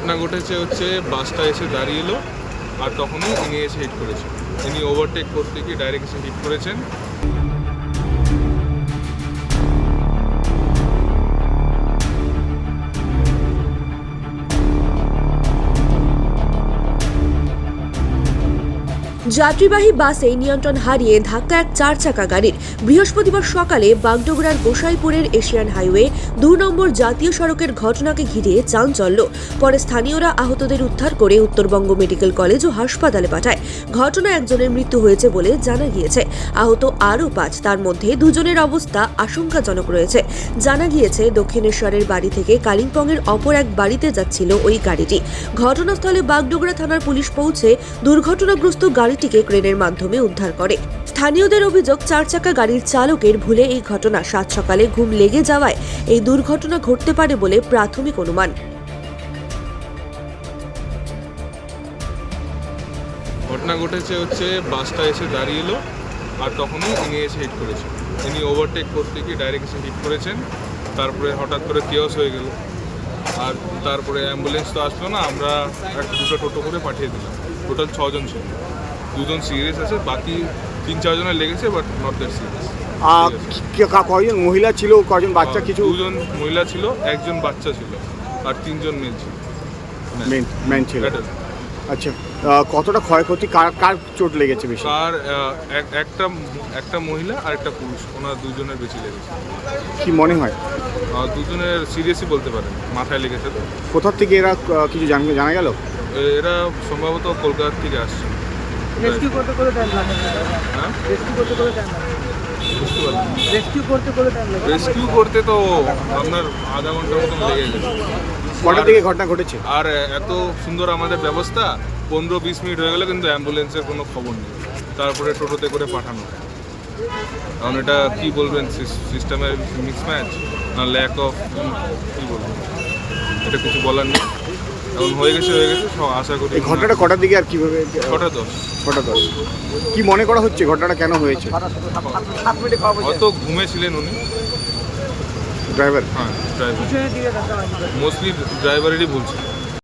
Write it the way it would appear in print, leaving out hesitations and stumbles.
ঘটনা ঘটেছে হচ্ছে বাসটা এসে দাঁড়িয়েলো আর তখনই ইনি এসে হিট করেছেন। ইনি ওভারটেক করতে গিয়ে ডাইরেক্ট এসে হিট করেছেন। যাত্রীবাহী বাসে নিয়ন্ত্রণ হারিয়ে ধাক্কা এক 4 চাকা গাড়ির। বৃহস্পতিবার সকালে বাগডোগরার গোসাইপুরের এশিয়ান হাইওয়ে 2 নম্বর জাতীয় সড়কের ঘটনাকে ঘিরে চাঞ্চল্য। পরে স্থানীয়রা আহতদের উদ্ধার করে উত্তরবঙ্গ মেডিকেল কলেজ ও হাসপাতালে পাঠায়। ঘটনায় একজনের মৃত্যু হয়েছে বলে জানা গিয়েছে। আহত আরও 5, তার মধ্যে 2 জনের অবস্থা আশঙ্কাজনক রয়েছে। জানা গিয়েছে দক্ষিণেশ্বরের বাড়ি থেকে কালিম্পংয়ের অপর এক বাড়িতে যাচ্ছিল ওই গাড়িটি। ঘটনাস্থলে বাগডোগরা থানার পুলিশ পৌঁছে দুর্ঘটনাগ্রস্ত গাড়িটিকে ক্রেনের মাধ্যমে উদ্ধার করে। স্থানীয়দের অভিযোগ 4 চাকা গাড়ির চালকের ভুলে এই ঘটনা। 7 সকালে ঘুম লেগে যাওয়ায় এই দুর্ঘটনা ঘটতে পারে বলে প্রাথমিক অনুমান। ঘটনা ঘটেছে হচ্ছে বাসটা এসে দাঁড়িয়েলো আর তখনই ইনি এসে হিট করেছেন। ইনি ওভারটেক করতে গিয়ে ডাইরেক্ট এসে হিট করেছেন। তারপরে হঠাৎ করে কেওস হয়ে গেল আর তারপরে অ্যাম্বুলেন্স তো আসলো না, আমরা দুটো টোটো করে পাঠিয়ে দিলাম। টোটাল 6 জন ছিল, 2 জন সিরিয়াস আছে, বাকি 3-4 জনের লেগেছে বাট নট দ্যাট সিরিয়াস। কয়জন মহিলা ছিল, কয়জন বাচ্চা? কিছু 2 জন মহিলা ছিল, 1 জন বাচ্চা ছিল আর 3 জন মেন ছিল। মেন ছিল। আচ্ছা, কতটা ক্ষয়ক্ষতি, কার চোট লেগেছে বেশি? কার একটা মহিলা আর একটা পুরুষ, ওনার 2 জনের বেশি লেগেছে। কি মনে হয়? 2 জনের সিরিয়াসই বলতে পারেন, মাথায় লেগেছে। তো কোথা থেকে এরা কিছু জানা গেল? এরা সম্ভবত কলকাতা থেকে আসছে। রেস্কিউ করতে টাইম লাগে। হ্যাঁ, রেস্কিউ করতে তো আপনার আধা ঘন্টার মতন লেগে গেছে। কটার দিকে ঘটনা ঘটেছে? আর এত সুন্দর আমাদের ব্যবস্থা, 15-20 মিনিট হয়ে গেল কিন্তু অ্যাম্বুলেন্সের কোনো খবর নেই। তারপরে টোটোতে করে পাঠানো। কারণ এটা কী বলবেন, সিস্টেমের মিসম্যাচ না ল্যাক অফ, কী বলবেন, এটা কিছু বলার নেই। এখন হয়ে গেছে সব আশা করি। এই ঘটনাটা কটার দিকে আর কিভাবে? 6:10। কি মনে করা হচ্ছে ঘটনাটা কেন হয়েছে? হয়তো ঘুমেছিলেন উনি, ড্রাইভার। হ্যাঁ ড্রাইভার, মোস্টলি ড্রাইভারেরই ভুল ছিল।